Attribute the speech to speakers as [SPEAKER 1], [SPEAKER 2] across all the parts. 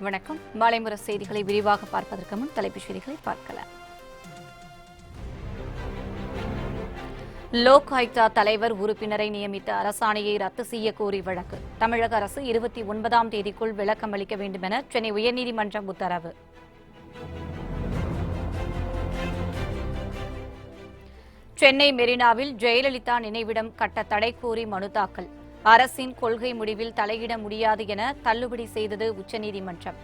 [SPEAKER 1] வணக்கம். மாலைமுறை செய்திகளை விரிவாக பார்ப்பதற்கு முன் தலைப்புச் செய்திகளை பார்க்கலாம். லோக் ஆயுக்தா தலைவர் உறுப்பினரை நியமித்த அரசாணையை ரத்து செய்ய கோரி வழக்கு. தமிழக அரசு 29ஆம் தேதிக்குள் விளக்கம் அளிக்க வேண்டும் என சென்னை உயர்நீதிமன்றம் உத்தரவு. சென்னை மெரினாவில் ஜெயலலிதா நினைவிடம் கட்ட தடை கோரி மனு தாக்கல். அரசின் கொள்கை முடிவில் தலையிட முடியாது என தள்ளுபடி செய்தது உச்சநீதிமன்றம்.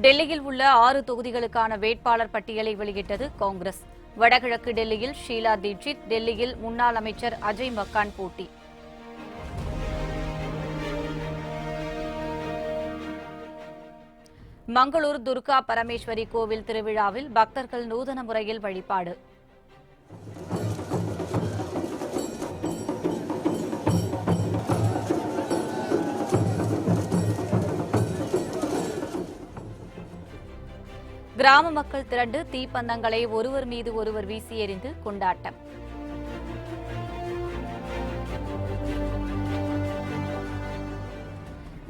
[SPEAKER 1] டெல்லியில் உள்ள 6 தொகுதிகளுக்கான வேட்பாளர் பட்டியலை வெளியிட்டது காங்கிரஸ். வடகிழக்கு டெல்லியில் ஷீலா தீட்சித், டெல்லியில் முன்னாள் அமைச்சர் அஜய் மக்கான் போட்டி. மங்களூர் துர்கா பரமேஸ்வரி கோவில் திருவிழாவில் பக்தர்கள் நூதன முறையில் வழிபாடு. கிராம மக்கள் திரண்டு தீப்பந்தங்களை ஒருவர் மீது ஒருவர் வீசி எறிந்து கொண்டாட்டம்.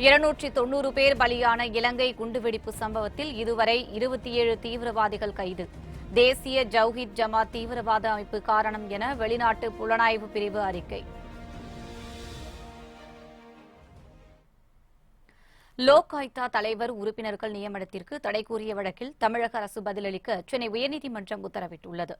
[SPEAKER 1] $290 பேர் பலியான இலங்கை குண்டுவெடிப்பு சம்பவத்தில் இதுவரை 27 தீவிரவாதிகள் கைது. தேசிய ஜவுஹித் ஜமாத் தீவிரவாத அமைப்பு காரணம் என வெளிநாட்டு புலனாய்வு பிரிவு அறிக்கை. லோக் ஆயுக்தா தலைவர் உறுப்பினர்கள் நியமனத்திற்கு தடை கூறிய வழக்கில் தமிழக அரசு பதிலளிக்க சென்னை உயர்நீதிமன்றம் உத்தரவிட்டுள்ளது.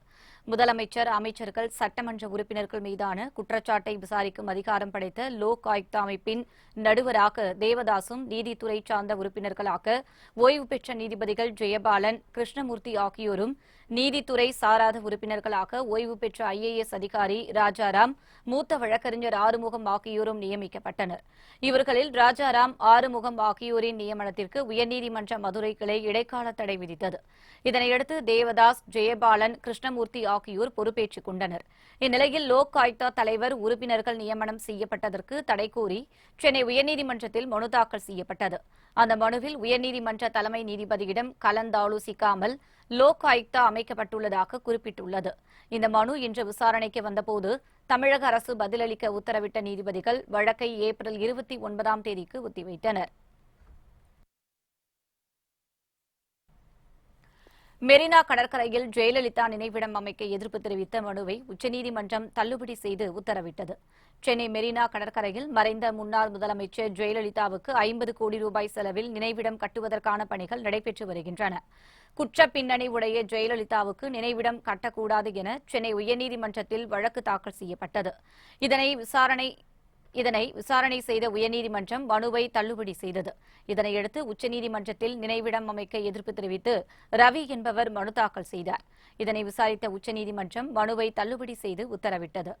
[SPEAKER 1] முதலமைச்சர், அமைச்சர்கள், சட்டமன்ற உறுப்பினர்கள் மீதான குற்றச்சாட்டை விசாரிக்கும் அதிகாரம் படைத்த லோக் ஆயுக்தா அமைப்பின் நடுவராக தேவதாசும், நீதித்துறை சார்ந்த உறுப்பினர்களாக ஓய்வு பெற்ற நீதிபதிகள் ஜெயபாலன், கிருஷ்ணமூர்த்தி ஆகியோரும், நீதித்துறை சாராத உறுப்பினர்களாக ஓய்வு பெற்ற IAS அதிகாரி ராஜாராம், மூத்த வழக்கறிஞர் ஆறுமுகம் ஆகியோரும் நியமிக்கப்பட்டனர். இவர்களில் ராஜாராம், ஆறுமுகம் ஆகியோரின் நியமனத்திற்கு உயர்நீதிமன்ற மதுரை கிளை இடைக்கால தடை விதித்தது. இதனையடுத்து தேவதாஸ், ஜெயபாலன், கிருஷ்ணமூர்த்தி ஆகியோர் பொறுப்பேற்றுக் கொண்டனர். இந்நிலையில் லோக் ஆயுக்தா தலைவர் உறுப்பினர்கள் நியமனம் செய்யப்பட்டதற்கு தடை கோரி சென்னை உயர்நீதிமன்றத்தில் மனு தாக்கல் செய்யப்பட்டது. அந்த மனுவில் உயர்நீதிமன்ற தலைமை நீதிபதியிடம் கலந்தாலோசிக்காமல் லோக் ஆயுக்தா அமைக்கப்பட்டுள்ளதாக குறிப்பிட்டுள்ளது. இந்த மனு இன்று விசாரணைக்கு வந்தபோது தமிழக அரசு பதிலளிக்க உத்தரவிட்ட நீதிபதிகள் வழக்கை ஏப்ரல் 29ஆம் தேதிக்கு ஒத்திவைத்தனர். மெரினா கடற்கரையில் ஜெயலலிதா நினைவிடம் அமைக்க எதிர்ப்பு தெரிவித்த மனுவை உச்சநீதிமன்றம் தள்ளுபடி செய்து உத்தரவிட்டது. சென்னை மெரினா கடற்கரையில் மறைந்த முன்னாள் முதலமைச்சர் ஜெயலலிதாவுக்கு 50 கோடி ரூபாய் செலவில் நினைவிடம் கட்டுவதற்கான பணிகள் நடைபெற்று வருகின்றன. குற்ற பின்னணி உடைய ஜெயலலிதாவுக்கு நினைவிடம் கட்டக்கூடாது என சென்னை உயர்நீதிமன்றத்தில் வழக்கு தாக்கல் செய்யப்பட்டது. இதனை விசாரணை செய்த உயர்நீதிமன்றம் மனுவை தள்ளுபடி செய்தது. இதனையடுத்து உச்சநீதிமன்றத்தில் நினைவிடம் அமைக்க எதிர்ப்பு தெரிவித்து ரவி என்பவர் மனு தாக்கல் செய்தார். இதனை விசாரித்த உச்சநீதிமன்றம் மனுவை தள்ளுபடி செய்து உத்தரவிட்டது.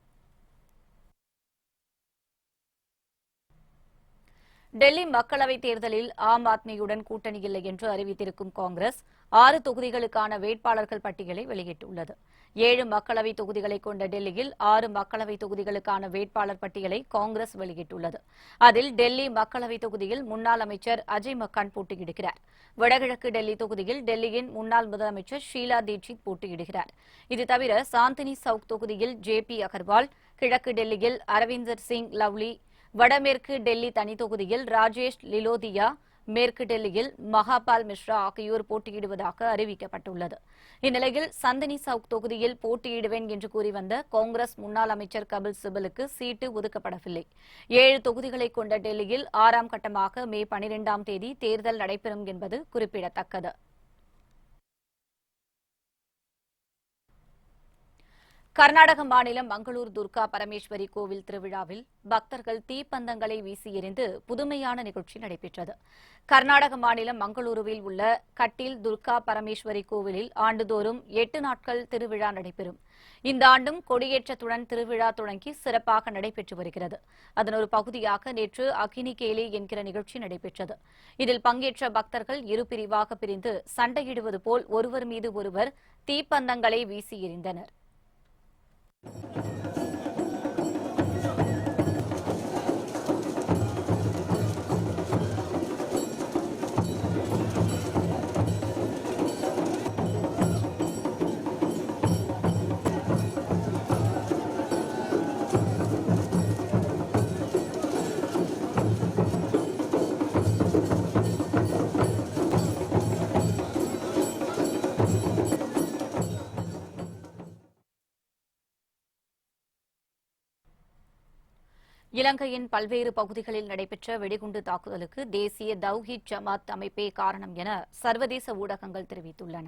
[SPEAKER 1] டெல்லி மக்களவைத் தேர்தலில் ஆம் ஆத்மியுடன் கூட்டணி இல்லை என்று அறிவித்திருக்கும் காங்கிரஸ் 6 தொகுதிகளுக்கான வேட்பாளர்கள் பட்டியலை வெளியிட்டுள்ளது. 7 மக்களவைத் தொகுதிகளை கொண்ட டெல்லியில் 6 மக்களவைத் தொகுதிகளுக்கான வேட்பாளர் பட்டியலை காங்கிரஸ் வெளியிட்டுள்ளது. அதில் டெல்லி மக்களவைத் தொகுதியில் முன்னாள் அமைச்சர் அஜய் மக்கான் போட்டியிடுகிறார். வடகிழக்கு டெல்லி தொகுதியில் டெல்லியின் முன்னாள் முதலமைச்சர் ஷீலா தீட்சித் போட்டியிடுகிறார். இது தவிர சாந்தினி சவுக் தொகுதியில் JP அகர்வால், கிழக்கு டெல்லியில் அரவிந்தர் சிங் லவ்லி, வடமேற்கு டெல்லி தனி தொகுதியில் ராஜேஷ் லிலோதியா, மேற்கு டெல்லியில் மகாபால் மிஸ்ரா ஆகியோர் போட்டியிடுவதாக அறிவிக்கப்பட்டுள்ளது. இந்நிலையில் சந்தினி சவுக் தொகுதியில் போட்டியிடுவேன் என்று கூறி வந்த காங்கிரஸ் முன்னாள் அமைச்சர் கபில் சிபலுக்கு சீட்டு ஒதுக்கப்படவில்லை. 7 தொகுதிகளை கொண்ட டெல்லியில் 6ஆம் கட்டமாக மே 12ஆம் தேதி தேர்தல் நடைபெறும் என்பது குறிப்பிடத்தக்கது. கர்நாடக மாநிலம் மங்களூர் துர்கா பரமேஸ்வரி கோவில் திருவிழாவில் பக்தர்கள் தீப்பந்தங்களை வீசி எறிந்து புதுமையான நிகழ்ச்சி நடைபெற்றது. கர்நாடக மாநிலம் மங்களூருவில் உள்ள கட்டில் துர்கா பரமேஸ்வரி கோவிலில் ஆண்டுதோறும் 8 நாட்கள் திருவிழா நடைபெறும். இந்த ஆண்டும் கொடியேற்றத்துடன் திருவிழா தொடங்கி சிறப்பாக நடைபெற்று வருகிறது. அதன் ஒரு பகுதியாக நேற்று அக்னி கேலி என்கிற நிகழ்ச்சி நடைபெற்றது. இதில் பங்கேற்ற பக்தர்கள் இரு பிரிவாக பிரிந்து சண்டையிடுவது போல் ஒருவர் மீது ஒருவர் தீப்பந்தங்களை வீசி எறிந்தனர். இலங்கையின் பல்வேறு பகுதிகளில் நடைபெற்ற வெடிகுண்டு தாக்குதலுக்கு தேசிய தவ்ஹீத் ஜமாத் அமைப்பே காரணம் என சர்வதேச ஊடகங்கள் தெரிவித்துள்ளன.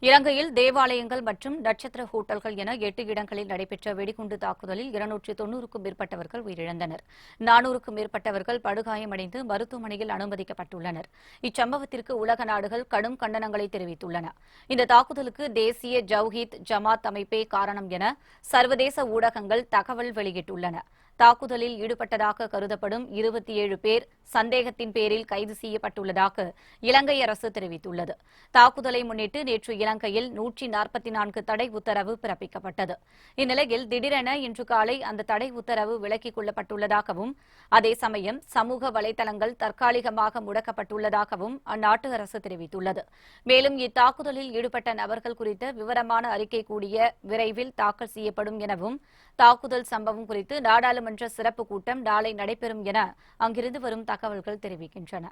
[SPEAKER 1] இலங்கையில் தேவாலயங்கள் மற்றும் நட்சத்திர ஹோட்டல்கள் என 8 இடங்களில் நடைபெற்ற வெடிகுண்டு தாக்குதலில் 290க்கும் மேற்பட்டவர்கள் உயிரிழந்தனர். 400க்கும் மேற்பட்டவர்கள் படுகாயமடைந்து மருத்துவமனையில் அனுமதிக்கப்பட்டுள்ளனர். இச்சம்பவத்திற்கு உலக நாடுகள் கடும் கண்டனங்களை தெரிவித்துள்ளன. இந்த தாக்குதலுக்கு தேசிய தவ்ஹீத் ஜமாத் அமைப்பே காரணம் என சர்வதேச ஊடகங்கள் தகவல் வெளியிட்டுள்ளன. தாக்குதலில் ஈடுபட்டதாக கருதப்படும் 27 பேர் சந்தேகத்தின் பேரில் கைது செய்யப்பட்டுள்ளதாக இலங்கை அரசு தெரிவித்துள்ளது. தாக்குதலை முன்னிட்டு நேற்று இலங்கையில் 144 தடை உத்தரவு பிறப்பிக்கப்பட்டது. இந்நிலையில் திடீரென இன்று காலை அந்த தடை உத்தரவு விலக்கிக் கொள்ளப்பட்டுள்ளதாகவும் அதே சமயம் சமூக வலைதளங்கள் தற்காலிகமாக முடக்கப்பட்டுள்ளதாகவும் அந்நாட்டு அரசு தெரிவித்துள்ளது. மேலும் இத்தாக்குதலில் ஈடுபட்ட நபர்கள் குறித்த விவரமான அறிக்கை கூடிய விரைவில் தாக்கல் செய்யப்படும் எனவும் தாக்குதல் சம்பவம் குறித்து நாடாளுமன்ற சிறப்பு கூட்டம் நாளை நடைபெறும் என அங்கிருந்து வரும் தகவல்கள் தெரிவிக்கின்றன.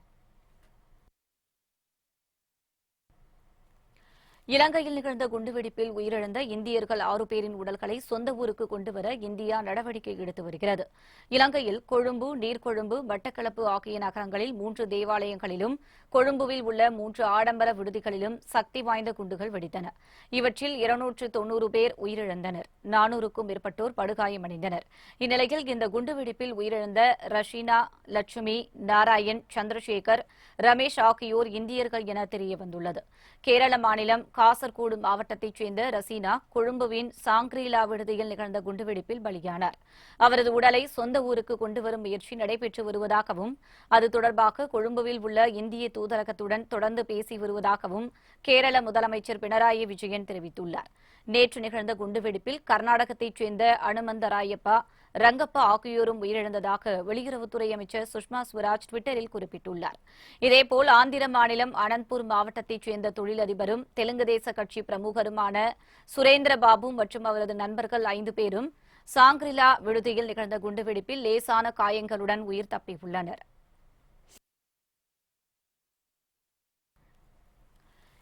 [SPEAKER 1] இலங்கையில் நிகழ்ந்த குண்டுவெடிப்பில் உயிரிழந்த இந்தியர்கள் 6 பேரின் உடல்களை சொந்த ஊருக்கு கொண்டுவர இந்தியா நடவடிக்கை எடுத்து வருகிறது. இலங்கையில் கொழும்பு, நீர்கொழும்பு, மட்டக்களப்பு ஆகிய நகரங்களில் 3 தேவாலயங்களிலும் கொழும்புவில் உள்ள 3 ஆடம்பர விடுதிகளிலும் சக்தி வாய்ந்த குண்டுகள் வெடித்தன. இவற்றில் 290 பேர் உயிரிழந்தனர். 400க்கும் மேற்பட்டோர் படுகாயமடைந்தனர். இந்நிலையில் இந்த குண்டுவெடிப்பில் உயிரிழந்த ரஷீனா, லட்சுமி, நாராயண், சந்திரசேகர், ரமேஷ் ஆகியோர் இந்தியர்கள் என தெரியவந்துள்ளது. கேரள மாநிலம் காசர்கோடு மாவட்டத்தைச் சேர்ந்த ரசீனா கொழும்புவின் சாங்கிரீலா விடுதியில் நிகழ்ந்த குண்டுவெடிப்பில் பலியானார். அவரது உடலை சொந்த ஊருக்கு கொண்டுவரும் முயற்சி நடைபெற்று வருவதாகவும் அது தொடர்பாக கொழும்புவில் உள்ள இந்திய தூதரகத்துடன் தொடர்ந்து பேசி வருவதாகவும் கேரள முதலமைச்சர் பினராயி விஜயன் தெரிவித்துள்ளார். நேற்று நிகழ்ந்த குண்டுவெடிப்பில் கர்நாடகத்தைச் சேர்ந்த அனுமந்தராயப்பா, ரங்கப்பா ஆகியோரும் உயிரிழந்ததாக வெளியுறவுத்துறை அமைச்சர் சுஷ்மா ஸ்வராஜ் டுவிட்டரில் குறிப்பிட்டுள்ளார். இதேபோல் ஆந்திர மாநிலம் அனந்த்பூர் மாவட்டத்தைச் சேர்ந்த தொழிலதிபரும் தெலுங்கு தேச கட்சி பிரமுகருமான சுரேந்திரபாபு மற்றும் அவரது நண்பர்கள் 5 பேரும் சாங்கிரிலா விடுதியில் நிகழ்ந்த குண்டுவெடிப்பில் லேசான காயங்களுடன் உயிர் தப்பியுள்ளனர்.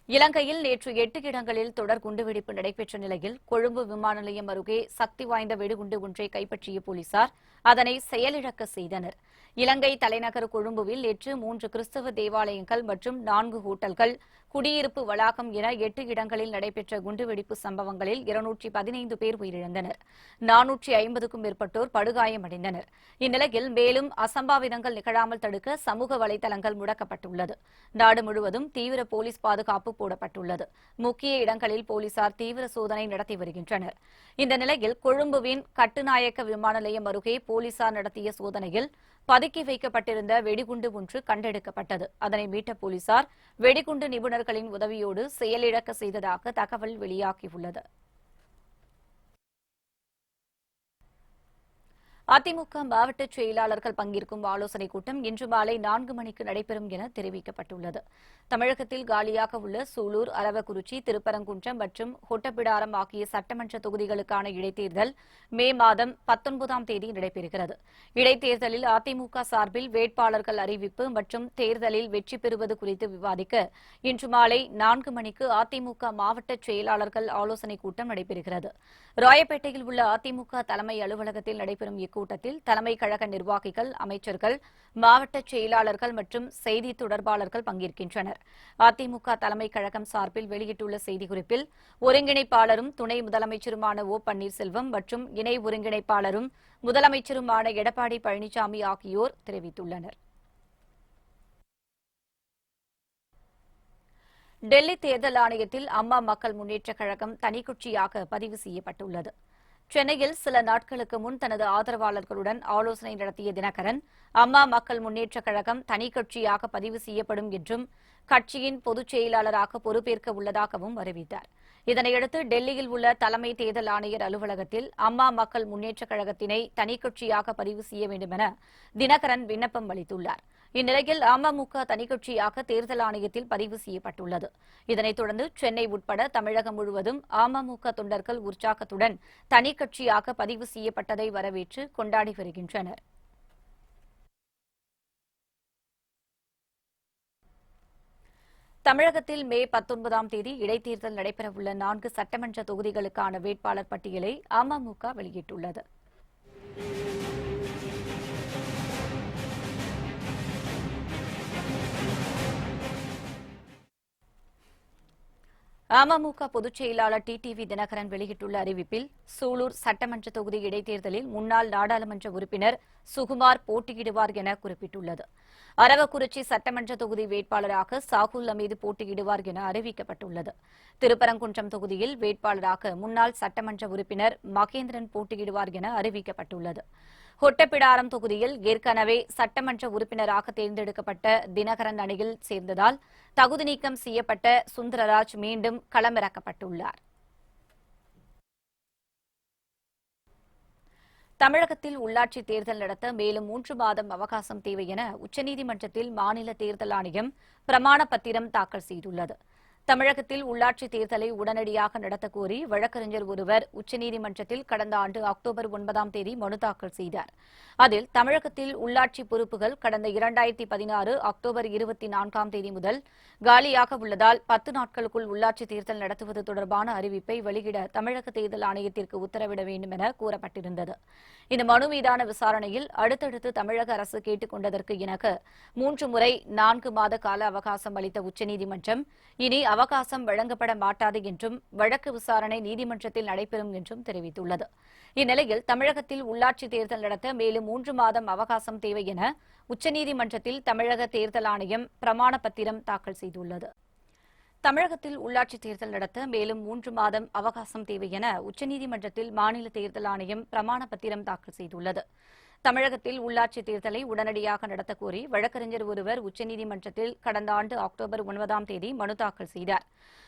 [SPEAKER 1] இலங்கையில் நேற்று 8 இடங்களில் தொடர் குண்டுவெடிப்பு நடைபெற்ற நிலையில் கொழும்பு விமான நிலையம் அருகே சக்தி வாய்ந்த வெடிகுண்டு ஒன்றை கைப்பற்றிய போலீசார் அதனை செயலிழக்க செய்தனர். இலங்கை தலைநகர் கொழும்புவில் நேற்று 3 கிறிஸ்தவ தேவாலயங்கள் மற்றும் 4 ஹோட்டல்கள், குடியிருப்பு வளாகம் என 8 இடங்களில் நடைபெற்ற குண்டுவெடிப்பு சம்பவங்களில் 215 பேர் உயிரிழந்தனர். 450க்கும் மேற்பட்டோர் படுகாயமடைந்தனர். இந்நிலையில் மேலும் அசம்பாவிதங்கள் நிகழாமல் தடுக்க சமூக வலைதளங்கள் முடக்கப்பட்டுள்ளது. நாடு முழுவதும் தீவிர போலீஸ் பாதுகாப்பு போடப்பட்டுள்ளது. முக்கிய இடங்களில் போலீசார் தீவிர சோதனை நடத்தி வருகின்றனர். இந்த நிலையில் கொழும்புவின் கட்டுநாயக்க விமான நிலையம் அருகே போலீசார் நடத்திய சோதனையில் பதுக்கி வைக்கப்பட்டிருந்த வெடிகுண்டு ஒன்று கண்டெடுக்கப்பட்டது. அதனை மீட்ட போலீசார் வெடிகுண்டு நிபுணர்களின் உதவியோடு செயலிழக்க செய்ததாக தகவல் வெளியாகியுள்ளது. அதிமுக மாவட்ட செயலாளர்கள் பங்கேற்கும் ஆலோசனைக் கூட்டம் இன்று மாலை 4 மணிக்கு நடைபெறும் என தெரிவிக்கப்பட்டுள்ளது. தமிழகத்தில் காலியாக உள்ள சூலூர், அரவக்குறிச்சி, திருப்பரங்குன்றம் மற்றும் ஒட்டப்பிடாரம் ஆகிய சட்டமன்ற தொகுதிகளுக்கான இடைத்தேர்தல் மே மாதம் 19ஆம் தேதி நடைபெறுகிறது. இடைத்தேர்தலில் அதிமுக சார்பில் வேட்பாளர்கள் அறிவிப்பு மற்றும் தேர்தலில் வெற்றி பெறுவது குறித்து விவாதிக்க இன்று மாலை 4 மணிக்கு அதிமுக மாவட்ட செயலாளர்கள் ஆலோசனைக் கூட்டம் நடைபெறுகிறது. ராயப்பேட்டையில் உள்ள அதிமுக தலைமை அலுவலகத்தில் நடைபெறும் இக்கூட்டத்தில் தலைமை கழக நிர்வாகிகள், அமைச்சர்கள், மாவட்ட செயலாளர்கள் மற்றும் செய்தி தொடர்பாளர்கள் பங்கேற்கின்றனர். அதிமுக தலைமை கழகம் சார்பில் வெளியிட்டுள்ள செய்திக்குறிப்பில் ஒருங்கிணைப்பாளரும் துணை முதலமைச்சருமான ஓ பன்னீர்செல்வம் மற்றும் இணை ஒருங்கிணைப்பாளரும் முதலமைச்சருமான எடப்பாடி பழனிசாமி ஆகியோர் தெரிவித்துள்ளனர். டெல்லி தேர்தல் ஆணையத்தில் அம்மா மக்கள் முன்னேற்றக் கழகம் தனிக்கட்சியாக பதிவு செய்யப்பட்டுள்ளது. சென்னையில் சில நாட்களுக்கு முன் தனது ஆதரவாளர்களுடன் ஆலோசனை நடத்திய தினகரன், அம்மா மக்கள் முன்னேற்றக் கழகம் தனிக்கட்சியாக பதிவு செய்யப்படும் என்றும் கட்சியின் பொதுச் செயலாளராக பொறுப்பேற்க உள்ளதாகவும் அறிவித்தார். இதனையடுத்து டெல்லியில் உள்ள தலைமை தேர்தல் ஆணையர் அலுவலகத்தில் அம்மா மக்கள் முன்னேற்றக் கழகத்தினை தனிக்கட்சியாக பதிவு செய்ய வேண்டுமென தினகரன் விண்ணப்பம் அளித்துள்ளார். இந்நிலையில் அமமுக தனிக்கட்சியாக தேர்தல் ஆணையத்தில் பதிவு செய்யப்பட்டுள்ளது. இதனைத் தொடர்ந்து சென்னை உட்பட தமிழகம் முழுவதும் அமமுக தொண்டர்கள் உற்சாகத்துடன் தனிக்கட்சியாக பதிவு செய்யப்பட்டதை வரவேற்று கொண்டாடி வருகின்றனர். தமிழகத்தில் மே 19ஆம் தேதி இடைத்தேர்தல் நடைபெறவுள்ள 4 சட்டமன்ற தொகுதிகளுக்கான வேட்பாளர் பட்டியலை அமமுக வெளியிட்டுள்ளது. அமமுக பொதுச் செயலாளர் டிடிவி தினகரன் வெளியிட்டுள்ள அறிவிப்பில் சூலூர் சட்டமன்ற தொகுதி இடைத்தேர்தலில் முன்னாள் நாடாளுமன்ற உறுப்பினர் சுகுமார் போட்டியிடுவார் என குறிப்பிட்டுள்ளது. அரவக்குறிச்சி சட்டமன்ற தொகுதி வேட்பாளராக சாகுல் அமீது போட்டியிடுவார் என அறிவிக்கப்பட்டுள்ளது. திருப்பரங்குன்றம் தொகுதியில் வேட்பாளராக முன்னாள் சட்டமன்ற உறுப்பினர் மகேந்திரன் போட்டியிடுவார் என அறிவிக்கப்பட்டுள்ளது. ஒட்டப்பிடாரம் தொகுதியில் ஏற்கனவே சட்டமன்ற உறுப்பினராக தேர்ந்தெடுக்கப்பட்ட தினகரன் அணியில் சேர்ந்ததால் தகுதி நீக்கம் செய்யப்பட்ட சுந்தரராஜ் மீண்டும் களமிறக்கப்பட்டுள்ளார். தமிழகத்தில் உள்ளாட்சி தேர்தல் நடத்த மேலும் 3 மாதம் அவகாசம் தேவை என உச்சநீதிமன்றத்தில் மாநில தேர்தல் ஆணையம் பிரமாண பத்திரம் தாக்கல் செய்துள்ளது. தமிழகத்தில் உள்ளாட்சி தேர்தலை உடனடியாக நடத்தக் கோரி வழக்கறிஞர் ஒருவர் உச்சநீதிமன்றத்தில் கடந்த ஆண்டு அக்டோபர் 9ஆம் தேதி மனு தாக்கல் செய்தார். அதில் தமிழகத்தில் உள்ளாட்சி பொறுப்புகள் கடந்த 2016 அக்டோபர் 24ஆம் தேதி முதல் காலியாக உள்ளதால் 10 நாட்களுக்குள் உள்ளாட்சி தேர்தல் நடத்துவது தொடர்பான அறிவிப்பை வெளியிட தமிழக தேர்தல் ஆணையத்திற்கு உத்தரவிட வேண்டும் என கூறப்பட்டிருந்தது. இந்த மனு மீதான விசாரணையில் அடுத்தடுத்து தமிழக அரசு கேட்டுக் கொண்டதற்கு இணங்க 3 முறை 4 மாத கால அவகாசம் அளித்த உச்சநீதிமன்றம் இனி அவகாசம் வழங்கப்பட மாட்டாது என்றும் வழக்கு விசாரணை நீதிமன்றத்தில் நடைபெறும் என்றும் தெரிவித்துள்ளது. இந்நிலையில் தமிழகத்தில் உள்ளாட்சி தேர்தல் நடத்த மேலும் 3 மாதம் அவகாசம் தேவை என உச்சநீதிமன்றத்தில் தமிழக தேர்தல் ஆணையம் பிரமாண பத்திரம் தாக்கல் செய்துள்ளது. தமிழகத்தில் உள்ளாட்சி தேர்தல் நடத்த மேலும் 3 மாதம் அவகாசம் தேவை என உச்சநீதிமன்றத்தில் மாநில தேர்தல் ஆணையம் பிரமாண பத்திரம் தாக்கல் செய்துள்ளது. தமிழகத்தில் உள்ளாட்சி தேர்தலை உடனடியாக நடத்தக் கோரி வழக்கறிஞர் ஒருவர் உச்சநீதிமன்றத்தில் கடந்த ஆண்டு அக்டோபர் 9ஆம் தேதி மனு தாக்கல் செய்தார்.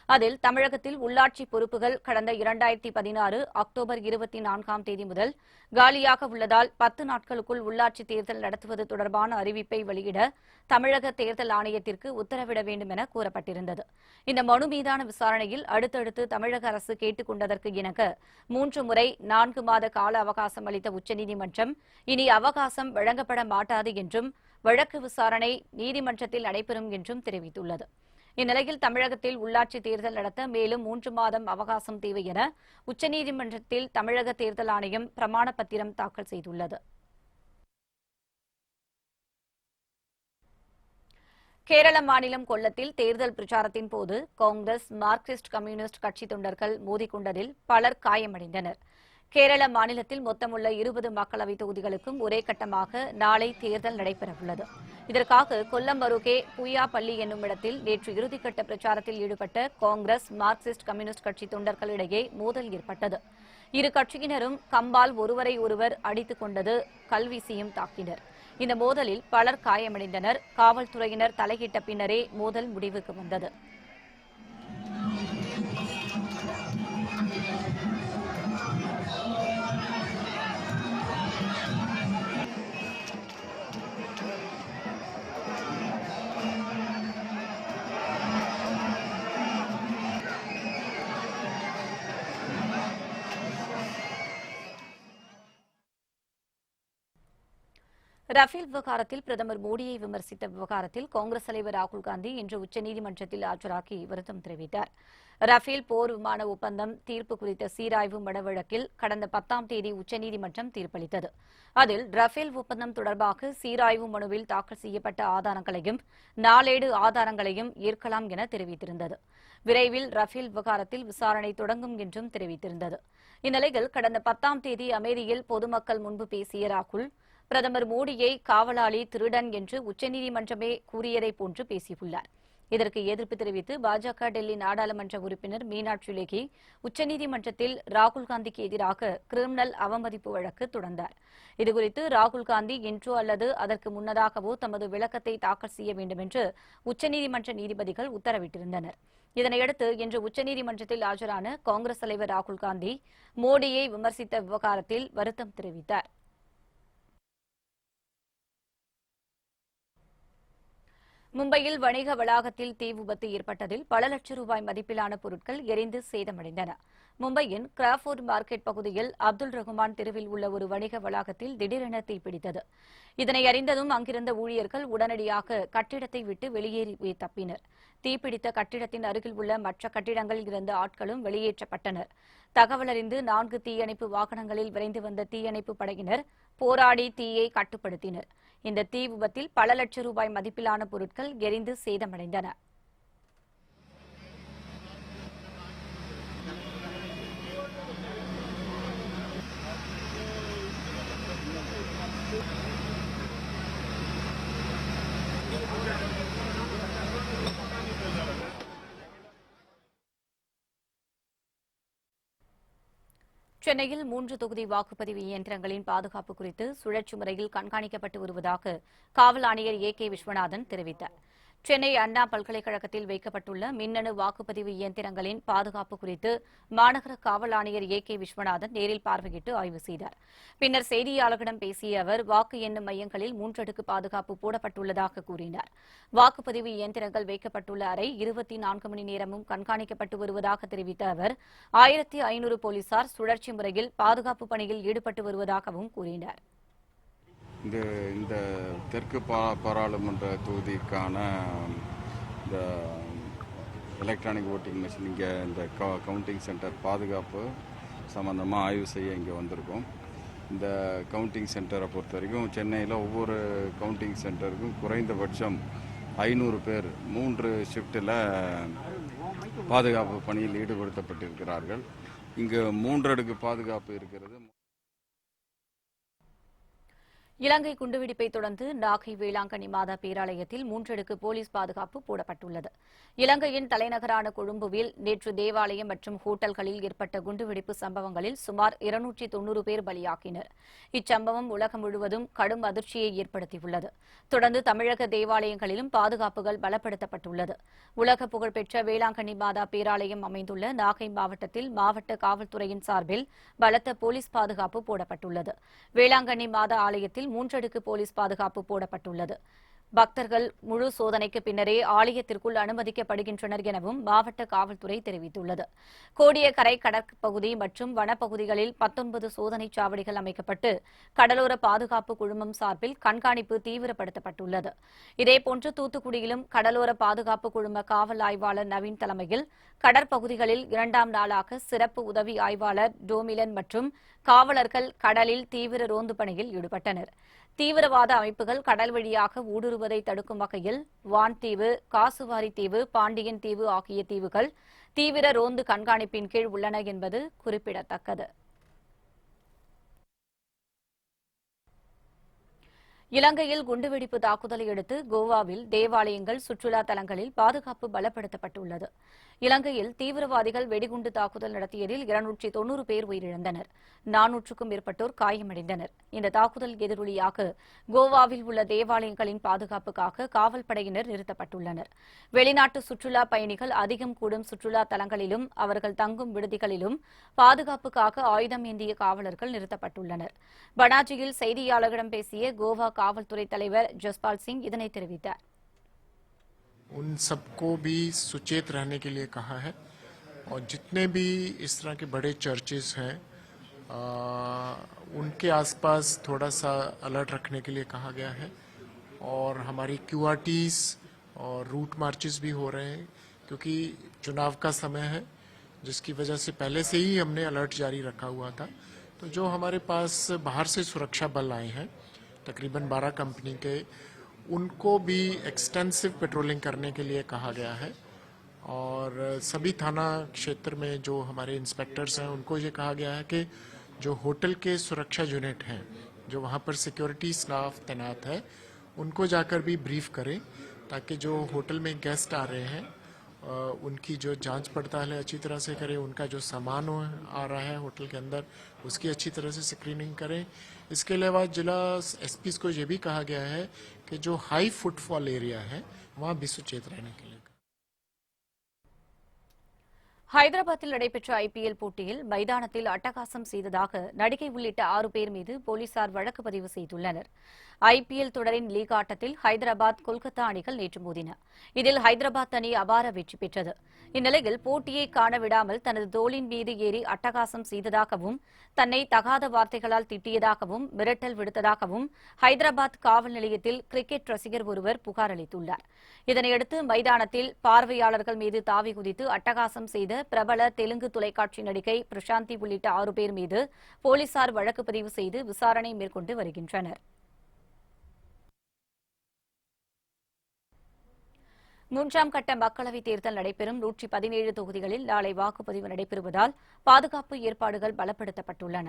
[SPEAKER 1] அதில் தமிழகத்தில் உள்ளாட்சி பொறுப்புகள் கடந்த 2016 அக்டோபர் 24ஆம் தேதி முதல் காலியாக உள்ளதால் 10 நாட்களுக்குள் உள்ளாட்சி தேர்தல் நடத்துவது தொடர்பான அறிவிப்பை வெளியிட தமிழக தேர்தல் ஆணையத்திற்கு உத்தரவிட வேண்டும் என கூறப்பட்டிருந்தது. இந்த மனு மீதான விசாரணையில் அடுத்தடுத்து தமிழக அரசு கேட்டுக் கொண்டதற்கு இணங்க 3 முறை 4 மாத கால அவகாசம் அளித்த உச்சநீதிமன்றம் இனி அவகாசம் வழங்கப்பட மாட்டாது என்றும் வழக்கு விசாரணை நீதிமன்றத்தில் நடைபெறும் என்றும் தெரிவித்துள்ளது. இந்நிலையில் தமிழகத்தில் உள்ளாட்சி தேர்தல் நடத்த மேலும் 3 மாதம் அவகாசம் தேவை என உச்சநீதிமன்றத்தில் தமிழக தேர்தல் ஆணையம் பிரமாண பத்திரம் தாக்கல் செய்துள்ளது. கேரள மாநிலம் கொல்லத்தில் தேர்தல் பிரச்சாரத்தின் போது காங்கிரஸ் மார்க்சிஸ்ட் கம்யூனிஸ்ட் கட்சி தொண்டர்கள் மோதிக்கொண்டதில் பலர் காயமடைந்தனர். கேரள மாநிலத்தில் மொத்தமுள்ள 20 மக்களவைத் தொகுதிகளுக்கும் ஒரே கட்டமாக நாளை தேர்தல் நடைபெறவுள்ளது. இதற்காக கொல்லம் அருகே புய்யாப்பள்ளி என்னும் இடத்தில் நேற்று இறுதிக்கட்ட பிரச்சாரத்தில் ஈடுபட்ட காங்கிரஸ் மார்க்சிஸ்ட் கம்யூனிஸ்ட் கட்சி தொண்டர்களிடையே மோதல் ஏற்பட்டது. இரு கட்சியினரும் கம்பால் ஒருவரை ஒருவர் அடித்துக் கொண்டது, கல்வீசியும் தாக்கினர். இந்த மோதலில் பலர் காயமடைந்தனர். காவல்துறையினர் தலையிட்ட பின்னரே மோதல் முடிவுக்கு வந்தது. ரஃபேல் விவகாரத்தில் பிரதமர் மோடியை விமர்சித்த விவகாரத்தில் காங்கிரஸ் தலைவர் ராகுல் காந்தி இன்று உச்சநீதிமன்றத்தில் ஆஜராகி வருத்தம் தெரிவித்தார். ரஃபேல் போர் விமான ஒப்பந்தம் தீர்ப்பு குறித்த சீராய்வு மனு வழக்கில் கடந்த 10ஆம் தேதி உச்சநீதிமன்றம் தீர்ப்பளித்தது. அதில் ரஃபேல் ஒப்பந்தம் தொடர்பாக சீராய்வு மனுவில் தாக்கல் செய்யப்பட்ட ஆதாரங்களையும் நாளேடு ஆதாரங்களையும் ஏற்கலாம் என தெரிவித்திருந்தது. விரைவில் ரஃபேல் விவகாரத்தில் விசாரணை தொடங்கும் என்றும் தெரிவித்திருந்தது. இந்நிலையில் கடந்த 10ஆம் தேதி அமேதியில் பொதுமக்கள் முன்பு பேசிய ராகுல் பிரதமர் மோடியை காவலாளி, திருடன் என்று உச்சநீதிமன்றமே கூறியதைப் போன்று பேசியுள்ளார். இதற்கு எதிர்ப்பு தெரிவித்து பாஜக டெல்லி நாடாளுமன்ற உறுப்பினர் மீனாட்சி லேகி உச்சநீதிமன்றத்தில் ராகுல் காந்திக்கு எதிராக கிரிமினல் அவமதிப்பு வழக்கு தொடர்ந்தார். இதுகுறித்து ராகுல் காந்தி இன்றோ அல்லது அதற்கு முன்னதாகவோ தமது விளக்கத்தை தாக்கல் செய்ய வேண்டும் என்று உச்சநீதிமன்ற நீதிபதிகள் உத்தரவிட்டிருந்தனர். இதனையடுத்து இன்று உச்சநீதிமன்றத்தில் ஆஜரான காங்கிரஸ் தலைவர் ராகுல் காந்தி மோடியை விமர்சித்த விவகாரத்தில் வருத்தம் தெரிவித்தார். மும்பையில் வணிக வளாகத்தில் தீ விபத்து ஏற்பட்டதில் பல லட்சம் ரூபாய் மதிப்பிலான பொருட்கள் எரிந்து சேதமடைந்தன. மும்பையின் கிராஃபோர்ட் மார்க்கெட் பகுதியில் அப்துல் ரஹ்மான் தெருவில் உள்ள ஒரு வணிக வளாகத்தில் திடீரென தீப்பிடித்தது. இதனை அறிந்ததும் அங்கிருந்த ஊழியர்கள் உடனடியாக கட்டிடத்தை விட்டு வெளியேறி தப்பினர். தீப்பிடித்த கட்டிடத்தின் அருகில் உள்ள மற்ற கட்டிடங்களில் இருந்த ஆட்களும் வெளியேற்றப்பட்டனர். தகவல் அறிந்து 4 தீயணைப்பு வாகனங்களில் விரைந்து வந்த தீயணைப்பு படையினர் போராடி தீயை கட்டுப்படுத்தினர். இந்த தீ விபத்தில் பல லட்சம் ரூபாய் மதிப்பிலான பொருட்கள் எரிந்து சேதமடைந்தன. சென்னையில் 3 தொகுதி வாக்குப்பதிவு இயந்திரங்களின் பாதுகாப்பு குறித்து சுழற்சி முறையில் கண்காணிக்கப்பட்டு வருவதாக காவல் ஆணையர் ஏ.கே. விஸ்வநாதன் தெரிவித்தார். சென்னை அண்ணா பல்கலைக்கழகத்தில் வைக்கப்பட்டுள்ள மின்னணு வாக்குப்பதிவு இயந்திரங்களின் பாதுகாப்பு குறித்து மாநகர காவல் ஆணையர் ஏ.கே. விஸ்வநாதன் நேரில் பார்வையிட்டு ஆய்வு செய்தார். பின்னர் செய்தியாளர்களிடம் பேசிய அவர் வாக்கு எண்ணும் மையங்களில் 3 அடுக்கு பாதுகாப்பு போடப்பட்டுள்ளதாக கூறினார். வாக்குப்பதிவு இயந்திரங்கள் வைக்கப்பட்டுள்ள அறை 24 மணி நேரமும் கண்காணிக்கப்பட்டு வருவதாக தெரிவித்த அவர் 1500 போலீசார் சுழற்சி முறையில் பாதுகாப்பு பணியில் ஈடுபட்டு வருவதாகவும் கூறினார்.
[SPEAKER 2] இந்த தெற்கு பாராளுமன்ற தொகுதிக்கான இந்த எலக்ட்ரானிக் ஓட்டிங் மிஷின் இங்கே இந்த கவுண்டிங் சென்டர் பாதுகாப்பு சம்மந்தமாக ஆய்வு செய்ய இங்கே வந்திருக்கோம். இந்த கவுண்டிங் சென்டரை பொறுத்த வரைக்கும் சென்னையில் ஒவ்வொரு கவுண்டிங் சென்டருக்கும் குறைந்தபட்சம் 500 பேர் 3 ஷிஃப்ட்டில் பாதுகாப்பு பணியில் ஈடுபடுத்தப்பட்டிருக்கிறார்கள். இங்கு 3 அடுக்கு பாதுகாப்பு இருக்கிறது.
[SPEAKER 1] இலங்கை குண்டுவெடிப்பை தொடர்ந்து நாகை வேளாங்கண்ணி மாதா பேராலயத்தில் 3 அடுக்கு போலீஸ் பாதுகாப்பு போடப்பட்டுள்ளது. இலங்கையின் தலைநகரான கொழும்புவில் நேற்று தேவாலயம் மற்றும் ஹோட்டல்களில் ஏற்பட்ட குண்டுவெடிப்பு சம்பவங்களில் சுமார் 290 பேர் பலியாகினர். இச்சம்பவம் உலகம் முழுவதும் கடும் அதிர்ச்சியை ஏற்படுத்தியுள்ளது. தொடர்ந்து தமிழக தேவாலயங்களிலும் பாதுகாப்புகள் பலப்படுத்தப்பட்டுள்ளது. உலக புகழ்பெற்ற வேளாங்கண்ணி மாதா பேராலயம் அமைந்துள்ள நாகை மாவட்டத்தில் மாவட்ட காவல்துறையின் சார்பில் பலத்த போலீஸ் பாதுகாப்பு போடப்பட்டுள்ளது. வேளாங்கண்ணி மாதா ஆலயத்தில் 3 அடுக்கு போலீஸ் பாதுகாப்பு போடப்பட்டுள்ளது. பக்தர்கள் முழு சோதனைக்கு பின்னரே ஆலயத்திற்குள் அனுமதிக்கப்படுகின்றனர் எனவும் மாவட்ட காவல்துறை தெரிவித்துள்ளது. கோடியக்கரை கடற்பகுதி மற்றும் வனப்பகுதிகளில் 19 சோதனைச் சாவடிகள் அமைக்கப்பட்டு கடலோர பாதுகாப்பு குழுமம் சார்பில் கண்காணிப்பு தீவிரப்படுத்தப்பட்டுள்ளது. இதேபோன்று தூத்துக்குடியிலும் கடலோர பாதுகாப்பு குழும காவல் ஆய்வாளர் நவீன் தலைமையில் கடற்பகுதிகளில் 2ஆம் நாளாக சிறப்பு உதவி ஆய்வாளர் டோமிலன் மற்றும் காவலர்கள் கடலில் தீவிர ரோந்து பணியில் ஈடுபட்டனர். தீவிரவாத அமைப்புகள் கடல் வழியாக ஊடுருவதை தடுக்கும் வகையில் வான்தீவு, காசுவாரி தீவு, பாண்டியன் தீவு ஆகிய தீவுகள் தீவிர ரோந்து கண்காணிப்பின் கீழ் உள்ளன என்பது குறிப்பிடத்தக்கது. இலங்கையில் குண்டுவெடிப்பு தாக்குதலை அடுத்து கோவாவில் தேவாலயங்கள், சுற்றுலா தலங்களில் பாதுகாப்பு பலப்படுத்தப்பட்டுள்ளது. இலங்கையில் தீவிரவாதிகள் வெடிகுண்டு தாக்குதல் நடத்தியதில் 290 பேர் உயிரிழந்தனர். 400க்கும் மேற்பட்டோர் காயமடைந்தனர். இந்த தாக்குதல் எதிரொலியாக கோவாவில் உள்ள தேவாலயங்களின் பாதுகாப்புக்காக காவல் படையினர் நிறுத்தப்பட்டுள்ளனர். வெளிநாட்டு சுற்றுலா பயணிகள் அதிகம் கூடும் சுற்றுலா தலங்களிலும் அவர்கள் தங்கும் விடுதிகளிலும் பாதுகாப்புக்காக ஆயுதம் ஏந்திய காவலர்கள் நிறுத்தப்பட்டுள்ளனர். பனாஜியில் செய்தியாளர்களிடம் பேசிய கோவா காவல்துறை தலைவர் ஜஸ்பால் சிங் இதனை தெரிவித்தார்.
[SPEAKER 3] उन सबको भी सुचेत रहने के लिए कहा है और जितने भी इस तरह के बड़े चर्चेस हैं उनके आसपास थोड़ा सा अलर्ट रखने के लिए कहा गया है और हमारी क्यूआरटीज और रूट मार्चेस भी हो रहे हैं क्योंकि चुनाव का समय है जिसकी वजह से पहले से ही हमने अलर्ट जारी रखा हुआ था। तो जो हमारे पास बाहर से सुरक्षा बल आए हैं तकरीबन 12 कंपनी के, उनको भी एक्सटेंसिव पेट्रोलिंग करने के लिए कहा गया है और सभी थाना क्षेत्र में जो हमारे इंस्पेक्टर्स हैं उनको ये कहा गया है कि जो होटल के सुरक्षा यूनिट हैं, जो वहाँ पर सिक्योरिटी स्टाफ तैनात है, उनको जाकर भी ब्रीफ करें ताकि जो होटल में गेस्ट आ रहे हैं उनकी जो जांच पड़ताल है अच्छी तरह से करें, उनका जो सामान आ रहा है होटल के अंदर उसकी अच्छी तरह से स्क्रीनिंग करें। इसके अलावा जिला एसपीज को ये भी कहा गया है कि जो हाई फुटफॉल एरिया है वहाँ भी सुचेत रहने के लिए।
[SPEAKER 1] ஹைதராபாத்தில் நடைபெற்ற ஐபிஎல் போட்டியில் மைதானத்தில் அட்டகாசம் செய்ததாக நடிகை உள்ளிட்ட 6 பேர் மீது போலீசார் வழக்கு பதிவு செய்துள்ளனர். ஐபிஎல் தொடரின் லீக் ஆட்டத்தில் ஹைதராபாத் கொல்கத்தா அணிகள் நேற்று மோதின. இதில் ஹைதராபாத் அணி அபார வெற்றி பெற்றது. இந்நிலையில் போட்டியை காண விடாமல் தனது தோளின் மீது ஏறி அட்டகாசம் செய்ததாகவும் தன்னை தகாத வார்த்தைகளால் திட்டியதாகவும் மிரட்டல் விடுத்ததாகவும் ஹைதராபாத் காவல் நிலையத்தில் கிரிக்கெட் ரசிகர் ஒருவர் புகார் அளித்துள்ளார். இதனையடுத்து மைதானத்தில் பார்வையாளர்கள் மீது தாவி குதித்து அட்டகாசம் செய்த பிரபல தெலுங்கு தொலைக்காட்சி நடிகை பிரசாந்தி உள்ளிட்ட 6 பேர் மீது போலீசார் வழக்கு பதிவு செய்து விசாரணை மேற்கொண்டு வருகின்றனர். மூன்றாம் கட்ட மக்களவைத் தேர்தல் நடைபெறும் 117 தொகுதிகளில் நாளை வாக்குப்பதிவு நடைபெறுவதால் பாதுகாப்பு ஏற்பாடுகள் பலப்படுத்தப்பட்டுள்ளன.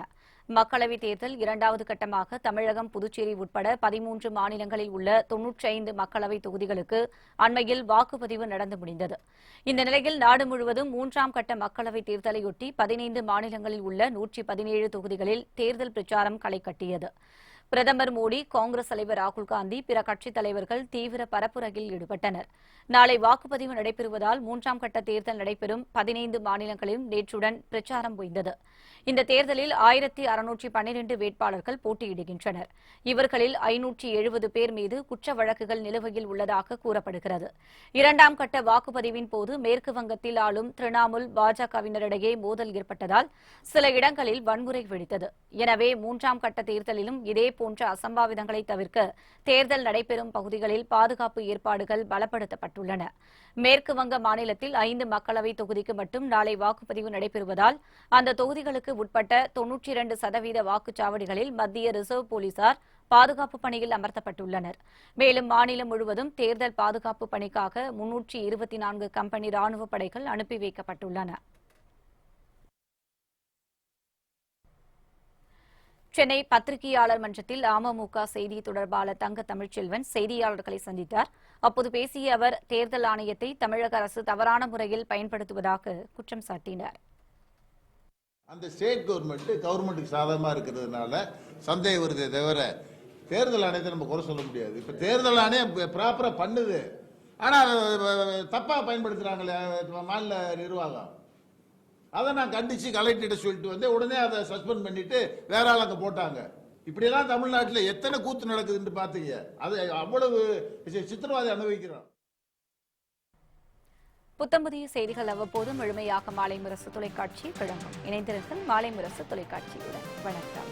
[SPEAKER 1] மக்களவைத் தேர்தல் 2வது கட்டமாக தமிழகம், புதுச்சேரி உட்பட 13 மாநிலங்களில் உள்ள 95 மக்களவைத் தொகுதிகளுக்கு அண்மையில் வாக்குப்பதிவு நடந்து முடிந்தது. இந்த நிலையில் நாடு முழுவதும் 3ஆம் கட்ட மக்களவைத் தேர்தலையொட்டி 15 மாநிலங்களில் உள்ள 117 தொகுதிகளில் தேர்தல் பிரச்சாரம் களை கட்டியது. பிரதமர் மோடி, காங்கிரஸ் தலைவர் ராகுல் காந்தி, பிற கட்சித் தலைவர்கள் தீவிர பரப்புரையில் ஈடுபட்டனர். நாளை வாக்குப்பதிவு நடைபெறுவதால் 3ஆம் கட்ட தேர்தல் நடைபெறும் 15 மாநிலங்களிலும் நேற்றுடன் பிரச்சாரம் ஓய்ந்தது. இந்த தேர்தலில் 1612 வேட்பாளர்கள் போட்டியிடுகின்றனர். இவர்களில் 570 பேர் மீது குற்ற வழக்குகள் நிலுவையில் உள்ளதாக கூறப்படுகிறது. 2ஆம் கட்ட வாக்குப்பதிவின் போது மேற்கு வங்கத்தில் ஆளும் திரிணாமுல் பாஜகவினரிடையே மோதல் ஏற்பட்டதால் சில இடங்களில் வன்முறை வெடித்தது. எனவே 3ஆம் கட்ட தேர்தலிலும் இதேபோன்ற அசம்பாவிதங்களை தவிர்க்க தேர்தல் நடைபெறும் பகுதிகளில் பாதுகாப்பு ஏற்பாடுகள் பலப்படுத்தப்பட்டுள்ளன. மேற்கு வங்க மாநிலத்தில் 5 மக்களவைத் தொகுதிக்கு மட்டும் நாளை வாக்குப்பதிவு நடைபெறுவதால் அந்த தொகுதிகளுக்கு உட்பட்ட 92% வாக்குச்சாவடிகளில் மத்திய ரிசர்வ் போலீசார் பாதுகாப்பு பணியில் அமர்த்தப்பட்டுள்ளனர். மேலும் மாநிலம் முழுவதும் தேர்தல் பாதுகாப்பு பணிக்காக 324 கம்பெனி ராணுவப் படைகள் அனுப்பி வைக்கப்பட்டுள்ளன. சென்னை பத்திரிகையாளர் மன்றத்தில் அமமுக செய்தி தொடர்பாளர் தங்க தமிழ்ச்செல்வன் செய்தியாளர்களை சந்தித்தார். அப்போது பேசிய அவர் தேர்தல் ஆணையத்தை தமிழக அரசு தவறான முறையில் பயன்படுத்துவதாக குற்றம் சாட்டினார்.
[SPEAKER 4] அந்த ஸ்டேட் கவர்மெண்ட்டுக்கு சாதகமாக இருக்கிறதுனால சந்தேகம் வருதே தவிர தேர்தல் ஆணையத்தை நம்ம குறை சொல்ல முடியாது. இப்போ தேர்தல் ஆணையம் ப்ராப்பராக பண்ணுது, ஆனால் தப்பாக பயன்படுத்துகிறாங்களே மாநில நிர்வாகம். அதை நான் கண்டிச்சு கலெக்டர்கிட்ட சொல்லிட்டு வந்து உடனே அதை சஸ்பெண்ட் பண்ணிட்டு வேற ஆள் அங்கே போட்டாங்க. இப்படியெல்லாம் தமிழ்நாட்டில் எத்தனை கூத்து நடக்குதுன்னு பார்த்தீங்க. அது அவ்வளவு சித்திரவாதை அனுபவிக்கிறோம்.
[SPEAKER 1] புத்தம்புதிய செய்திகள் அவ்வப்போது முழுமையாக மாலை முரசு தொலைக்காட்சி வழங்கும். இணைந்திருங்கள் மாலை முரசு தொலைக்காட்சியுடன். வணக்கம்.